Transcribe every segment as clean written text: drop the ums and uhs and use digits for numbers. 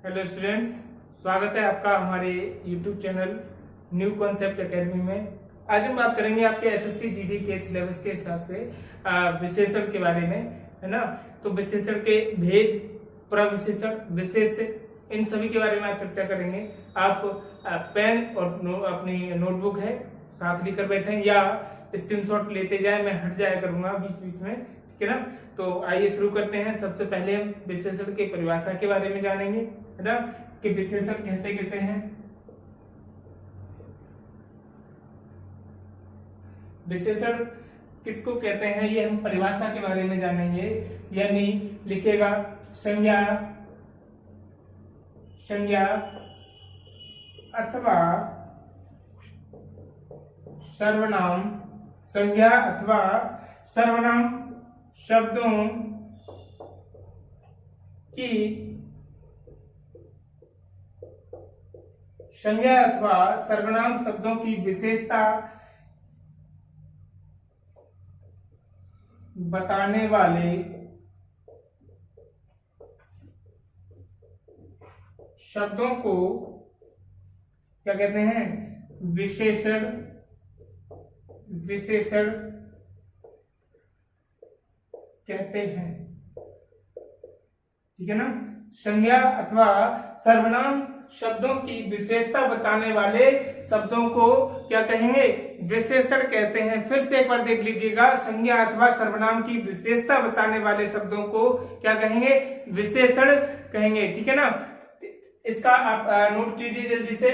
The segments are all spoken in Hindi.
हेलो स्टूडेंट्स, स्वागत है आपका हमारे YouTube channel new concept academy में। आज हम बात करेंगे आपके एसएससी जीडी के सिलेबस के हिसाब से विशेषण के बारे में, है ना। तो विशेषण के भेद, प्रविशेषण, विशेष, इन सभी के बारे में आज चर्चा करेंगे। आप पेन और अपनी नोटबुक है साथ लेकर बैठे या स्क्रीनशॉट लेते जाए, मैं हट जाया करूंगा बीच बीच में, ठीक है ना। तो आइए शुरू करते हैं। सबसे पहले हम विशेषण के परिभाषा के बारे में जानेंगे, है ना, कि विशेषण कहते किसे हैं। विशेषण किसको कहते हैं ये हम परिभाषा के बारे में जानेंगे। यानी लिखेगा संज्ञा, संज्ञा अथवा सर्वनाम, संज्ञा अथवा सर्वनाम शब्दों की, संज्ञा अथवा सर्वनाम शब्दों की विशेषता बताने वाले शब्दों को क्या कहते हैं? विशेषण, विशेषण कहते हैं, ठीक है ना। संज्ञा अथवा सर्वनाम शब्दों की विशेषता बताने वाले शब्दों को क्या कहेंगे? विशेषण कहते हैं। फिर से एक बार देख लीजिएगा, संज्ञा अथवा सर्वनाम की विशेषता बताने वाले शब्दों को क्या कहेंगे? विशेषण कहेंगे, ठीक है ना। इसका आप नोट कीजिए जल्दी से।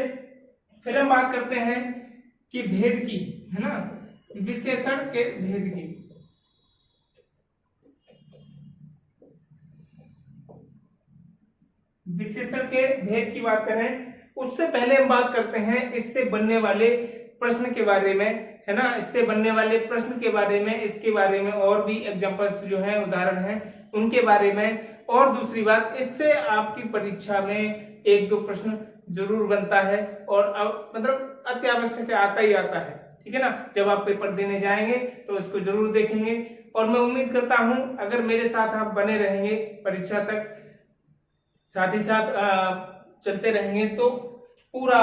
फिर हम बात करते हैं कि भेद की, है ना, विशेषण के भेद की। विशेषण के भेद की बात करें उससे पहले हम बात करते हैं इससे बनने वाले प्रश्न के बारे में, है ना। इससे बनने वाले प्रश्न के बारे में, इसके बारे में और भी एग्जांपल्स जो हैं, उदाहरण हैं, उनके बारे में। और दूसरी बात, इससे आपकी परीक्षा में एक दो प्रश्न जरूर बनता है और मतलब अत्यावश्यक आता ही आता है, ठीक है ना। जब आप पेपर देने जाएंगे तो इसको जरूर देखेंगे। और मैं उम्मीद करता हूं अगर मेरे साथ आप बने रहेंगे परीक्षा तक, साथ ही साथ चलते रहेंगे, तो पूरा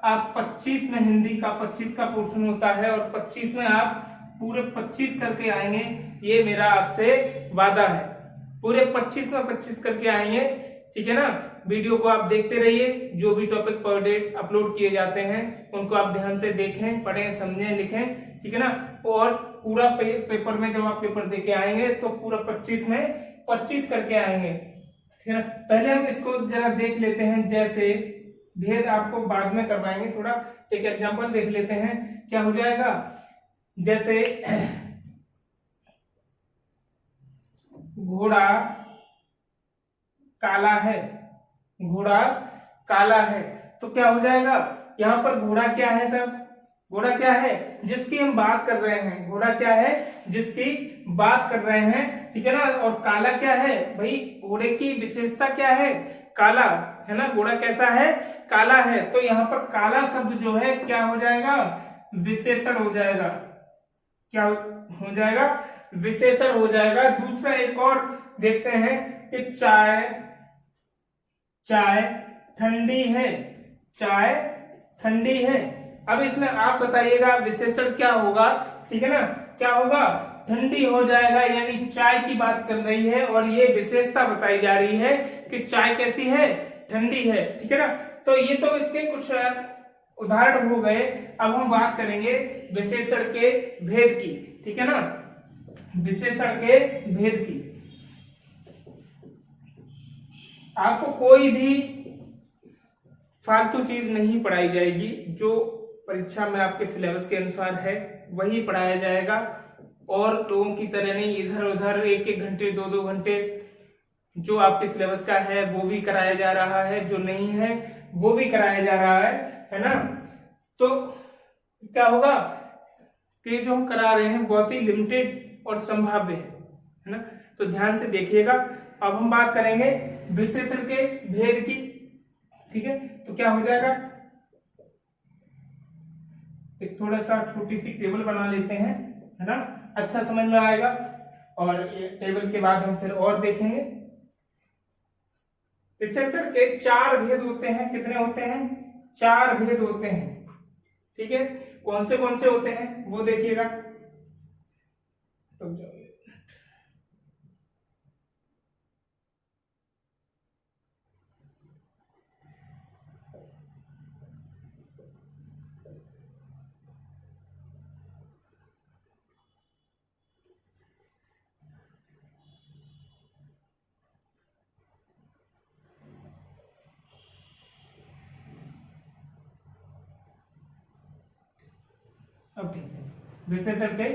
आप 25 में हिंदी का 25 का पोर्शन होता है और 25 में आप पूरे 25 करके आएंगे, ये मेरा आपसे वादा है। पूरे 25 में 25 करके आएंगे, ठीक है ना। वीडियो को आप देखते रहिए, जो भी टॉपिक पर डे अपलोड किए जाते हैं उनको आप ध्यान से देखें, पढ़ें, समझें, लिखें, ठीक है ना। और पूरा पेपर में जब आप पेपर देके आएंगे तो पूरा 25 में 25 करके आएंगे, ठीक है ना। पहले हम इसको जरा देख लेते हैं, जैसे भेद आपको बाद में करवाएंगे। थोड़ा एक एग्जांपल देख लेते हैं, क्या हो जाएगा। जैसे घोड़ा काला है, घोड़ा काला है, तो क्या हो जाएगा? यहां पर घोड़ा क्या है सब? घोड़ा क्या है? जिसकी हम बात कर रहे हैं। घोड़ा क्या है? जिसकी बात कर रहे हैं, ठीक है ना। और काला क्या है भाई? घोड़े की विशेषता क्या है? काला, है ना। घोड़ा कैसा है? काला है। तो यहाँ पर काला शब्द जो है क्या हो जाएगा? विशेषण हो जाएगा। क्या हो जाएगा? विशेषण हो जाएगा। दूसरा एक और देखते हैं कि चाय, चाय ठंडी है, चाय ठंडी है। अब इसमें आप बताइएगा विशेषण क्या होगा, ठीक है ना। क्या होगा? ठंडी हो जाएगा, यानी चाय की बात चल रही है और ये विशेषता बताई जा रही है कि चाय कैसी है? ठंडी है, ठीक है ना। तो ये तो इसके कुछ उदाहरण हो गए। अब हम बात करेंगे विशेषण के भेद की, ठीक है ना। विशेषण के भेद की आपको कोई भी फालतू चीज नहीं पढ़ाई जाएगी। जो परीक्षा में आपके सिलेबस के अनुसार है वही पढ़ाया जाएगा, और लोगों की तरह नहीं इधर उधर एक एक घंटे, दो दो घंटे। जो आपके सिलेबस का है वो भी कराया जा रहा है, जो नहीं है वो भी कराया जा रहा है ना। तो क्या होगा कि जो हम करा रहे हैं बहुत ही लिमिटेड और संभाव्य है ना। तो ध्यान से देखिएगा। अब हम बात करेंगे विशेषण के भेद की, ठीक है। तो क्या हो जाएगा? एक थोड़ा सा छोटी सी टेबल बना लेते हैं, है ना, अच्छा समझ में आएगा। और ये टेबल के बाद हम फिर और देखेंगे। विशेषण के 4 भेद होते हैं। कितने होते हैं? 4 भेद होते हैं। ठीक है, कौन से होते हैं वो देखिएगा। अब ठीक है, विशेषण के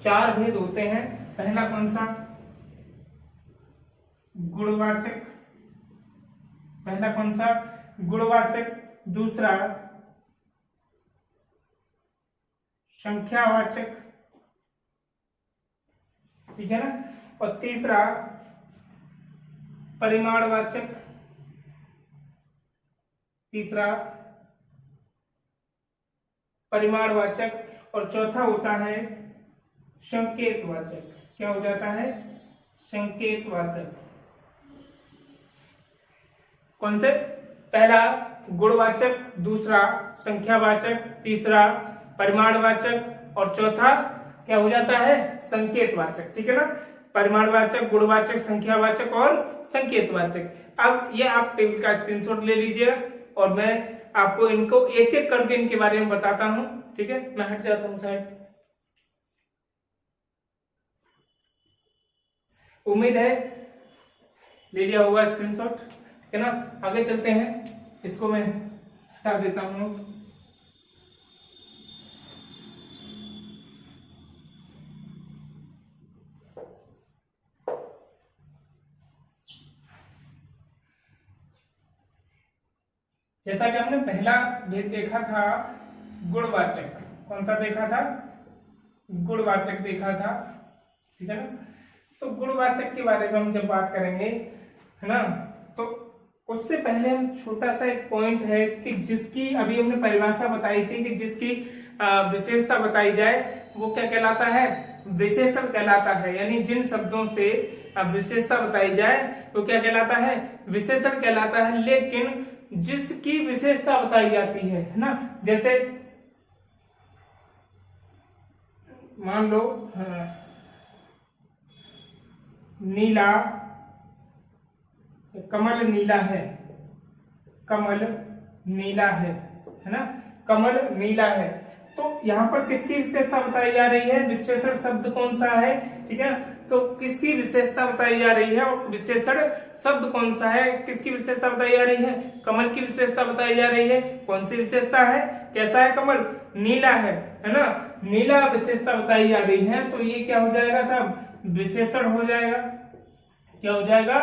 4 भेद होते हैं। पहला कौन सा? गुणवाचक। पहला कौन सा? गुणवाचक। दूसरा संख्यावाचक, ठीक है ना। और तीसरा परिमाणवाचक। तीसरा परिमाणवाचक। और चौथा होता है संकेतवाचक। क्या हो जाता है? संकेतवाचक। कौन से? पहला गुणवाचक, दूसरा संख्यावाचक, तीसरा परिमाणवाचक और चौथा क्या हो जाता है? संकेतवाचक। ठीक है ना, परिमाणवाचक, गुणवाचक, संख्यावाचक और संकेतवाचक। अब ये आप टेबल का स्क्रीनशॉट ले लीजिए और मैं आपको इनको एक एक करके इनके बारे में बताता हूं। ठीक है, मैं हट जाता हूं साइड। उम्मीद है ले लिया होगा स्क्रीनशॉट, ठीक है ना। आगे चलते हैं, इसको मैं हटा देता हूं। जैसा कि हमने पहला भेद देखा था गुणवाचक। कौन सा देखा था? गुणवाचक देखा था, ठीक है ना। तो गुणवाचक के बारे में हम जब बात करेंगे, है ना, तो उससे पहले हम छोटा सा एक पॉइंट है कि जिसकी अभी हमने परिभाषा बताई थी कि जिसकी विशेषता बताई जाए वो क्या कहलाता है? विशेषण कहलाता है। यानी जिन शब्दों से विशेषता बताई जाए वो क्या कहलाता है? विशेषण कहलाता है। लेकिन जिसकी विशेषता बताई जाती है ना, जैसे मान लो नीला, कमल नीला है, कमल नीला है ना, कमल नीला है। तो यहाँ पर किसकी विशेषता बताई जा रही है? विशेषण शब्द कौन सा है? ठीक है, तो किसकी विशेषता बताई जा रही है और विशेषण शब्द कौन सा है? किसकी विशेषता बताई जा रही है? कमल की विशेषता बताई जा रही है। कौन सी विशेषता है? कैसा है कमल? नीला है ना, नीला विशेषता बताई जा रही है। तो ये क्या हो जाएगा साहब? विशेषण हो जाएगा। क्या हो जाएगा?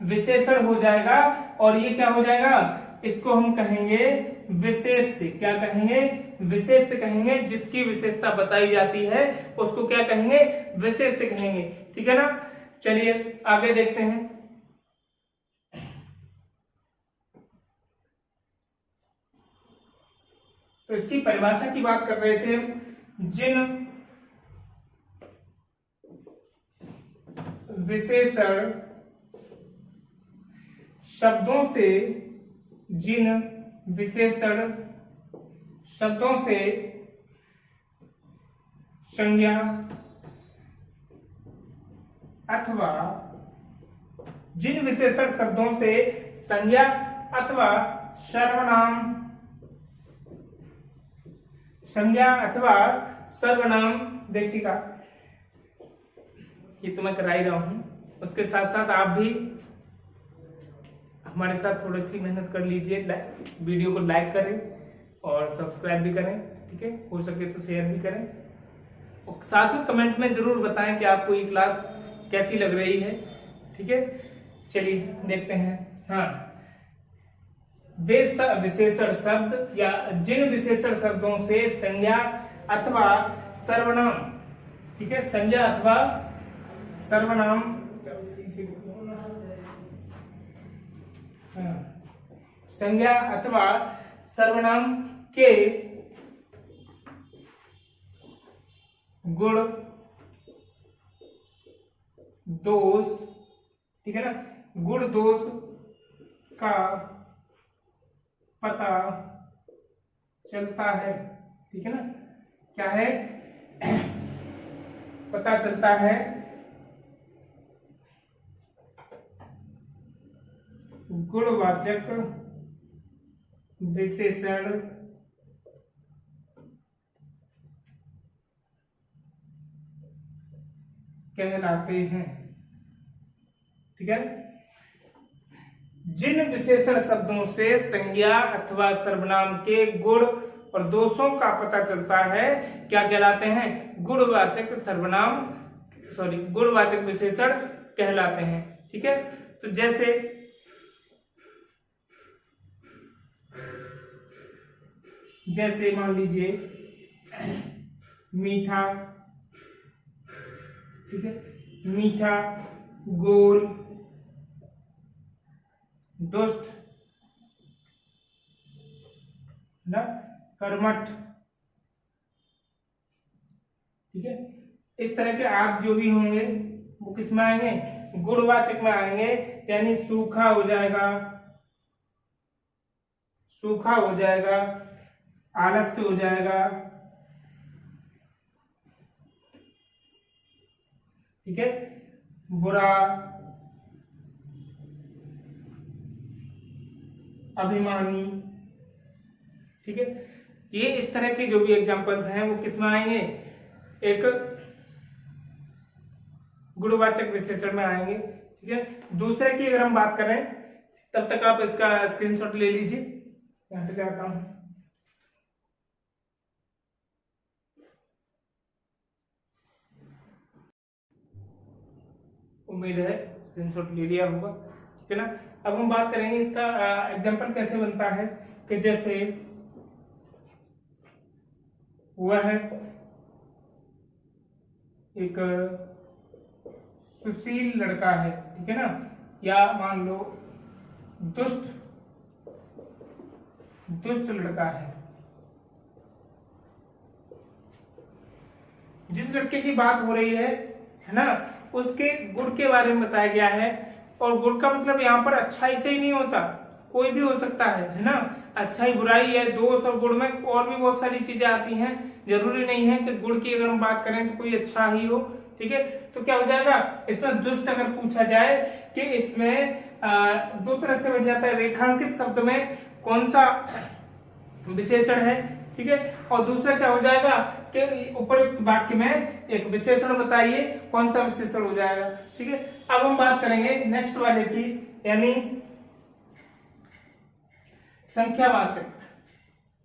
विशेषण हो जाएगा। और ये क्या हो जाएगा? इसको हम कहेंगे विशेष। क्या कहेंगे? विशेष कहेंगे। जिसकी विशेषता बताई जाती है उसको क्या कहेंगे? विशेष कहेंगे। ठीक है ना। चलिए आगे देखते हैं। तो इसकी परिभाषा की बात कर रहे थे। जिन विशेषण शब्दों से, जिन विशेषण शब्दों से संज्ञा अथवा, जिन विशेषण शब्दों से संज्ञा अथवा सर्वनाम, संज्ञा अथवा सर्वनाम, देखिएगा ये तो मैं करा ही रहा हूं, उसके साथ साथ आप भी हमारे साथ थोड़ी सी मेहनत कर लीजिए। वीडियो को लाइक करें और सब्सक्राइब भी करें, ठीक है, हो सके तो शेयर भी करें और साथ में कमेंट में जरूर बताएं कि आपको ये क्लास कैसी लग रही है। ठीक है, चलिए देखते हैं। हाँ, वे विशेषण शब्द या जिन विशेषण शब्दों से संज्ञा अथवा सर्वनाम, ठीक है, संज्ञा अथवा सर्वनाम, संज्ञा अथवा सर्वनाम के गुण, दोष, ठीक है ना, गुण दोष का पता चलता है, ठीक है ना, क्या है, पता चलता है गुणवाचक विशेषण कहलाते हैं, ठीक है। जिन विशेषण शब्दों से संज्ञा अथवा सर्वनाम के गुण और दोषों का पता चलता है क्या कहलाते हैं, गुणवाचक सर्वनाम गुणवाचक विशेषण कहलाते हैं, ठीक है। तो जैसे मान लीजिए मीठा, ठीक है, मीठा, गोल, दुष्ट ना, कर्मठ, ठीक है। इस तरह के आप जो भी होंगे वो किस में आएंगे, गुणवाचक में आएंगे, यानी सूखा हो जाएगा, सूखा हो जाएगा, आलस्य हो जाएगा, ठीक है, बुरा, अभिमानी, ठीक है। ये इस तरह के जो भी एग्जांपल्स हैं वो किस में आएंगे, एक गुणवाचक विशेषण में आएंगे, ठीक है। दूसरे की अगर हम बात करें तब तक आप इसका स्क्रीनशॉट ले लीजिए, यहां पे जाता हूं। उम्मीद है स्क्रीनशॉट ले लिया होगा, ठीक है ना। अब हम बात करेंगे इसका एग्जांपल कैसे बनता है, कि जैसे वह एक सुशील लड़का है, ठीक है ना, या मान लो दुष्ट लड़का है। जिस लड़के की बात हो रही है ना, उसके गुण के बारे में बताया गया है, और गुण का मतलब यहाँ पर अच्छाई से ही नहीं होता, कोई भी हो सकता है ना, अच्छाई बुराई है, दोष और गुण में और भी बहुत सारी चीजें आती हैं, जरूरी नहीं है कि गुण की अगर हम बात करें तो कोई अच्छा ही हो, ठीक है। तो क्या हो जाएगा, इसमें दुष्ट अगर पूछा जाए कि इसमें दो तरह से बन जाता है, रेखांकित शब्द में कौन सा विशेषण है, ठीक है, और दूसरा क्या हो जाएगा कि उपयुक्त वाक्य में एक विशेषण बताइए, कौन सा विशेषण हो जाएगा, ठीक है। अब हम बात करेंगे नेक्स्ट वाले की, यानी संख्यावाचक,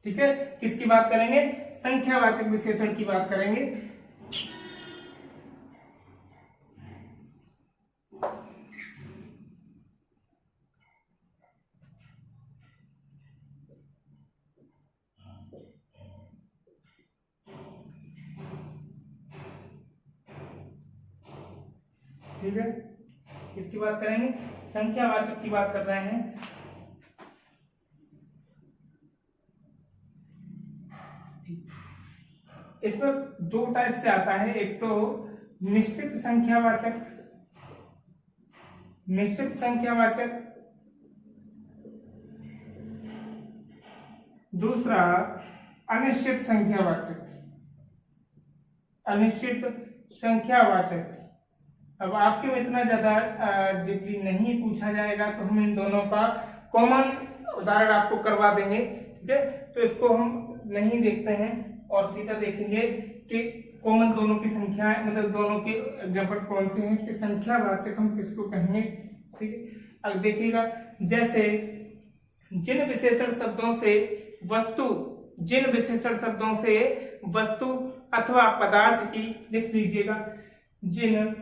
ठीक है। किसकी बात करेंगे, संख्यावाचक विशेषण की बात करेंगे। ठीक है, किसकी बात करेंगे, संख्यावाचक की बात कर रहे हैं। इसमें दो टाइप से आता है, एक तो निश्चित संख्यावाचक, निश्चित संख्यावाचक, दूसरा अनिश्चित संख्यावाचक, अनिश्चित संख्यावाचक। अब आपके में इतना ज्यादा डीपली नहीं पूछा जाएगा, तो हम इन दोनों का कॉमन उदाहरण आपको करवा देंगे, ठीक है। तो इसको हम नहीं देखते हैं और सीधा देखेंगे कि कॉमन दोनों की संख्या, मतलब दोनों के एग्जांपल कौन से हैं, कि संख्यावाचक हम किसको कहेंगे, ठीक है। अब देखिएगा, जैसे जिन विशेषण शब्दों से वस्तु, जिन विशेषण शब्दों से वस्तु अथवा पदार्थ की, लिख लीजिएगा, जिन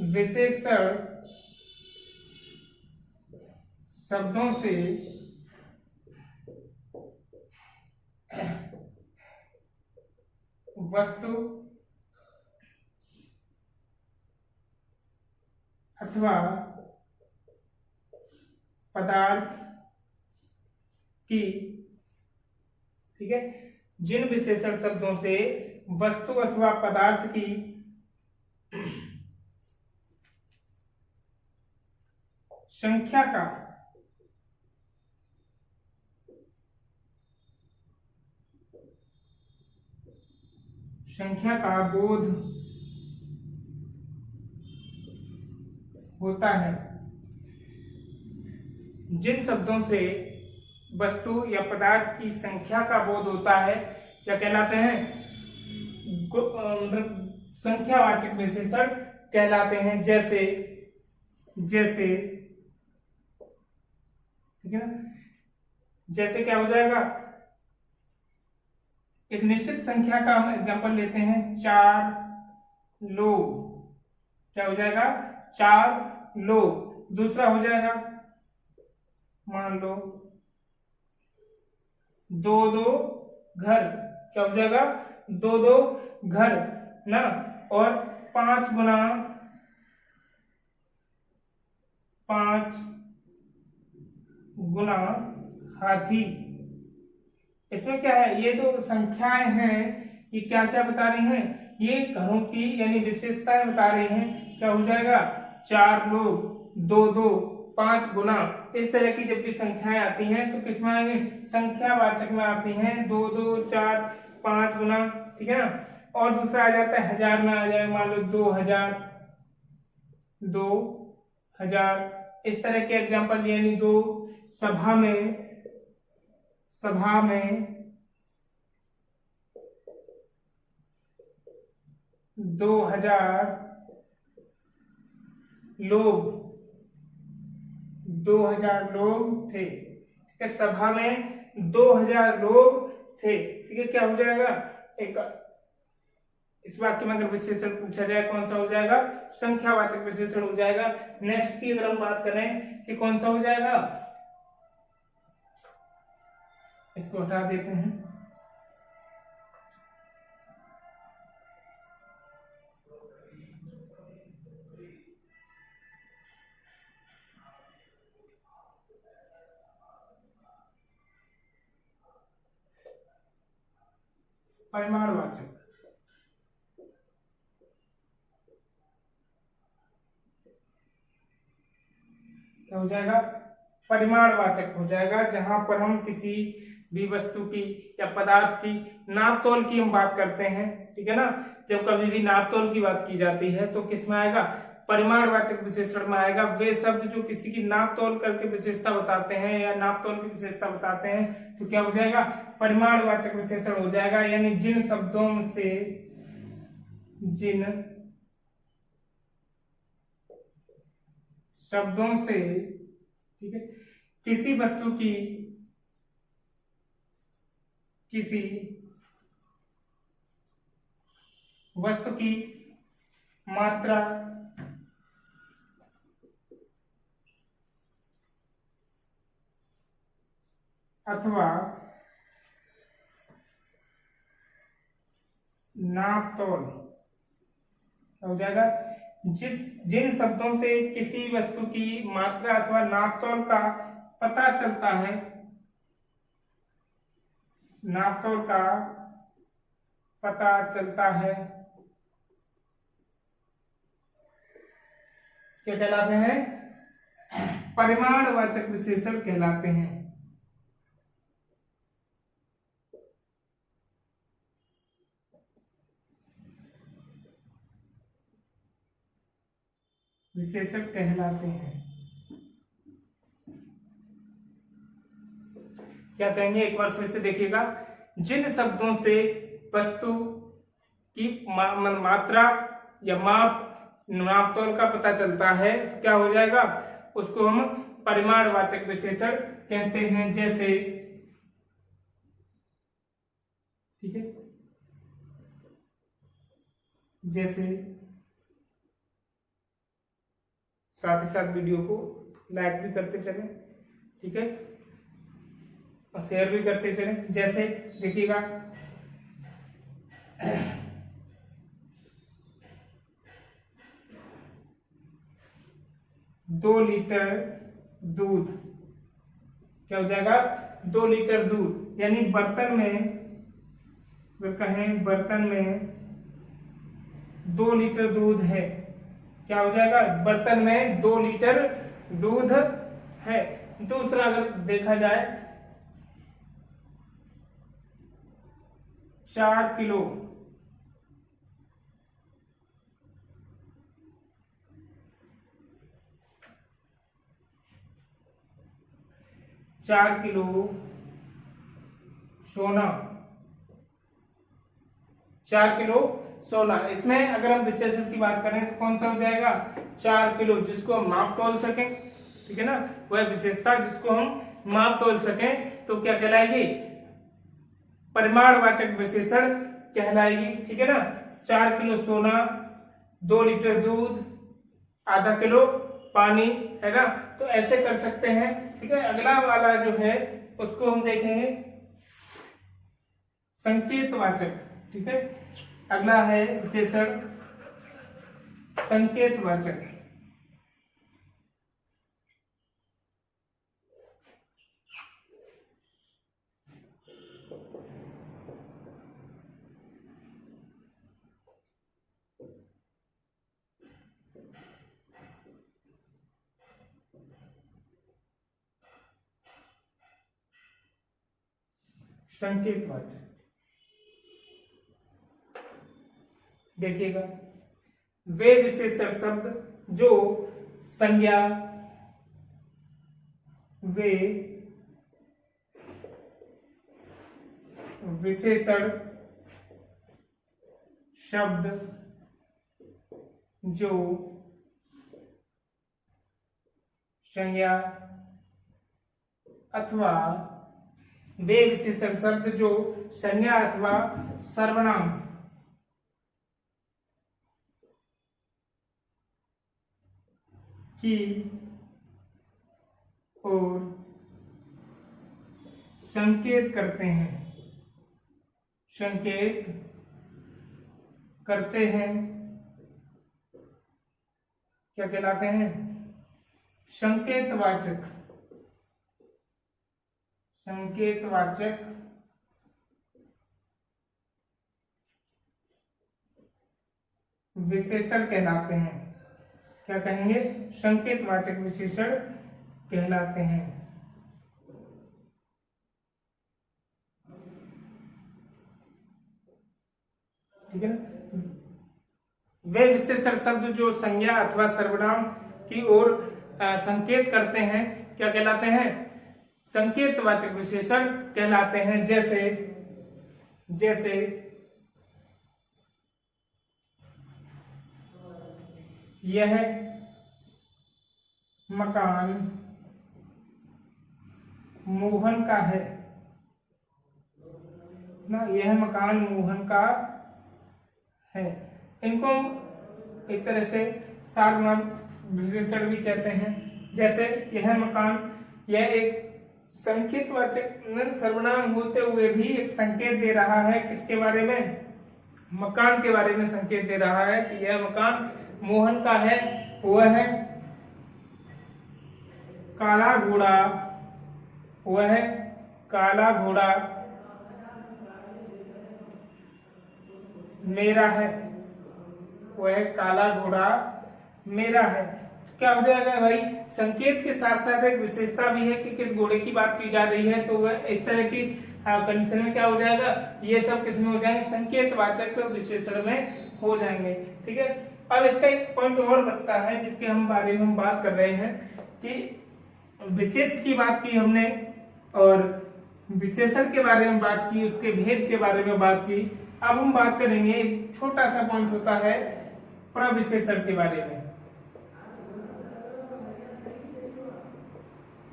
विशेषण शब्दों से वस्तु अथवा पदार्थ की, ठीक है, जिन विशेषण शब्दों से वस्तु अथवा पदार्थ की संख्या का बोध होता है। जिन शब्दों से वस्तु या पदार्थ की संख्या का बोध होता है क्या कहलाते हैं? मतलब संख्यावाचक विशेषण कहलाते हैं। जैसे ठीक है ना, जैसे क्या हो जाएगा, एक निश्चित संख्या का हम एग्जांपल लेते हैं, 4 लोग। क्या हो जाएगा? 4 लोग। दूसरा हो जाएगा, मान लो 2 घर। क्या हो जाएगा? 2 घर ना। और 5 गुना हाथी। इसमें क्या है, ये जो संख्याएं हैं ये क्या क्या बता रही हैं? ये घरों की यानी विशेषताएं बता रही हैं। क्या हो जाएगा? 4 लोग, 2 5 गुना। इस तरह की जब भी संख्याएं आती हैं तो किसमें आएंगे? संख्यावाचक में आती हैं। 2 4 5 गुना, ठीक है ना। और दूसरा आ जाता है हजार में, आ जाएगा मान लो 2000। इस तरह के एग्जांपल, यानी 2 सभा में 2000 लोग 2000 लोग थे। ठीक है, सभा में 2000 लोग थे। ठीक है, क्या हो जाएगा? एक इस वाक्य में अगर विशेषण पूछा जाए कौन सा हो जाएगा? संख्यावाचक विशेषण हो जाएगा। नेक्स्ट की अगर हम बात करें कि कौन सा हो जाएगा, इसको हटा देते हैं। परिमाणवाचक। क्या हो जाएगा? परिमाणवाचक हो जाएगा, जहां पर हम किसी भी वस्तु की या पदार्थ की नाप तोल की हम बात करते हैं। ठीक है ना, जब कभी भी नाप तोल की बात की जाती है तो किस में आएगा? परिमाणवाचक विशेषण में आएगा। वे शब्द जो किसी की नाप तोल करके विशेषता बताते हैं या नाप तोल की विशेषता बताते हैं तो क्या हो जाएगा? परिमाणवाचक विशेषण हो जाएगा। यानी जिन शब्दों से ठीक है किसी वस्तु की मात्रा अथवा नाप तोल हो जाएगा। जिन शब्दों से किसी वस्तु की मात्रा अथवा नाप तोल का पता चलता है, नाप तोल का पता चलता है, क्या कहलाते हैं? परिमाणवाचक विशेषण कहलाते हैं। विशेषण कहलाते हैं। क्या कहेंगे? एक बार फिर से देखिएगा। जिन शब्दों से वस्तु की मात्रा या नाप तोल का पता चलता है तो क्या हो जाएगा? उसको हम परिमाणवाचक विशेषण कहते हैं। जैसे ठीक है, जैसे साथ ही साथ वीडियो को लाइक भी करते चलें, ठीक है, और शेयर भी करते चलें। जैसे देखिएगा, 2 लीटर दूध। क्या हो जाएगा? 2 लीटर दूध। यानी बर्तन में, अगर कहें बर्तन में 2 लीटर दूध है, क्या हो जाएगा? बर्तन में 2 लीटर दूध है। दूसरा अगर देखा जाए 4 किलो 4 किलो सोना, 4 किलो सोना। इसमें अगर हम विशेषण की बात करें तो कौन सा हो जाएगा? 4 किलो, जिसको हम माप तोल सकें, ठीक है ना, वह विशेषता जिसको हम माप तोल सकें तो क्या कहलाएगी? परिमाणवाचक विशेषण कहलाएगी, ठीक है ना। 4 किलो सोना, 2 लीटर दूध, आधा किलो पानी, है ना। तो ऐसे कर सकते हैं, ठीक है। अगला वाला जो है उसको हम देखेंगे संकेतवाचक, ठीक है। अगला है विशेषण संकेतवाचक। संकेतवाचक देखिएगा, वे विशेषण शब्द जो संज्ञा, वे विशेषण शब्द जो संज्ञा अथवा वे विशेषण शब्द जो संज्ञा अथवा सर्वनाम की ओर संकेत करते हैं, संकेत करते हैं, क्या कहलाते हैं? संकेतवाचक, संकेतवाचक विशेषण कहलाते हैं। क्या कहेंगे? संकेतवाचक विशेषण कहलाते हैं, ठीक है ना। वे विशेषण शब्द जो संज्ञा अथवा सर्वनाम की ओर संकेत करते हैं क्या कहलाते हैं? संकेतवाचक विशेषण कहलाते हैं। जैसे जैसे यह मकान मोहन का है ना, यह मकान मोहन का है। इनको हम एक तरह से सार्वनाम विशेषण भी कहते हैं। जैसे यह मकान, यह एक संकेतवाचक सर्वनाम होते हुए भी एक संकेत दे रहा है किसके बारे में? मकान के बारे में संकेत दे रहा है कि यह मकान मोहन का है। वह है काला घोड़ा, वह काला घोड़ा मेरा है, वह काला घोड़ा मेरा है। क्या हो जाएगा भाई? संकेत के साथ साथ एक विशेषता भी है कि किस घोड़े की बात की जा रही है, तो वह इस तरह की कंडीशन में क्या हो जाएगा? ये सब किसमें हो जाएंगे? संकेतवाचक विशेषण में हो जाएंगे, ठीक है। अब इसका एक पॉइंट और बचता है जिसके हम बारे में हम बात कर रहे हैं कि विशेष की बात की हमने और विशेषण के बारे में बात की, उसके भेद के बारे में बात की। अब हम बात करेंगे, एक छोटा सा पॉइंट होता है प्रविशेषण के बारे में।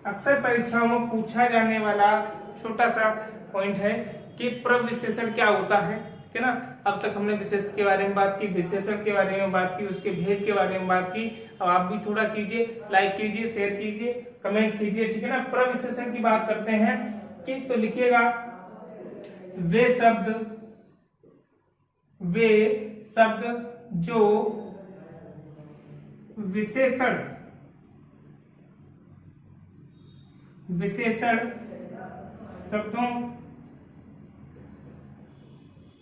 अक्सर परीक्षाओं में पूछा जाने वाला छोटा सा पॉइंट है कि प्रविशेषण क्या होता है, ठीक है ना। अब तक हमने विशेष के बारे में बात की, विशेषण के बारे में बात की, उसके भेद के बारे में बात की। अब आप भी थोड़ा कीजिए, लाइक कीजिए, शेयर कीजिए, कमेंट कीजिए, ठीक है ना। प्रविशेषण की बात करते हैं कि तो लिखिएगा वे शब्द जो विशेषण शब्दों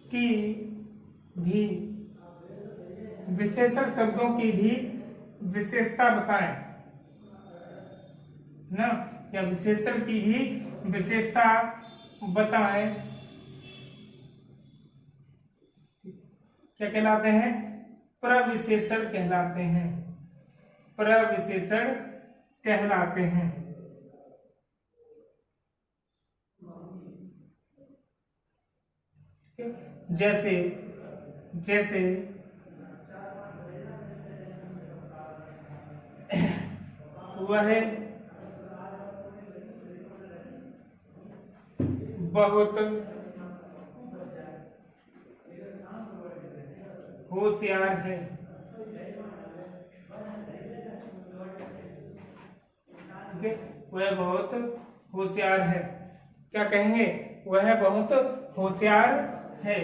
की भी विशेषण शब्दों की भी विशेषता बताएं, ना, या विशेषण की भी विशेषता बताएं, क्या कहलाते हैं? प्रविशेषण कहलाते हैं, प्रविशेषण कहलाते हैं। जैसे जैसे वह बहुत होशियार है, ठीक है, वह बहुत होशियार है। क्या कहेंगे? वह बहुत होशियार है।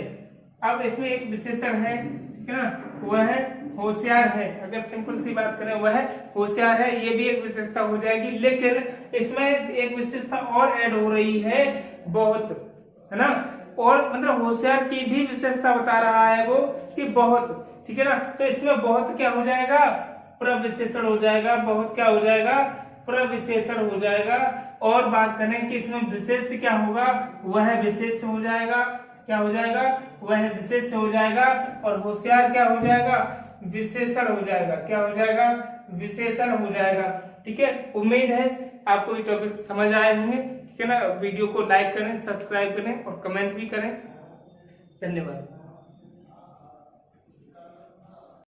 अब इसमें एक विशेषण है, ठीक है ना, वह होशियार है। अगर सिंपल सी बात करें, वह होशियार है, ये भी एक विशेषता हो जाएगी। लेकिन इसमें एक विशेषता और ऐड हो रही है, बहुत, है ना, और मतलब होशियार की भी विशेषता बता रहा है वो कि बहुत, ठीक है ना। तो इसमें बहुत क्या हो जाएगा? प्रविशेषण हो जाएगा। बहुत क्या हो जाएगा? प्रविशेषण हो जाएगा। और बात करें कि इसमें विशेष क्या होगा? वह विशेष हो जाएगा। क्या हो जाएगा? वह विशेष हो जाएगा। और होशियार क्या हो जाएगा? विशेषण हो जाएगा। क्या हो जाएगा? विशेषण हो जाएगा। ठीक है, उम्मीद है आपको ये टॉपिक समझ आए होंगे, ठीक है ना। वीडियो को लाइक करें, सब्सक्राइब करें और कमेंट भी करें। धन्यवाद।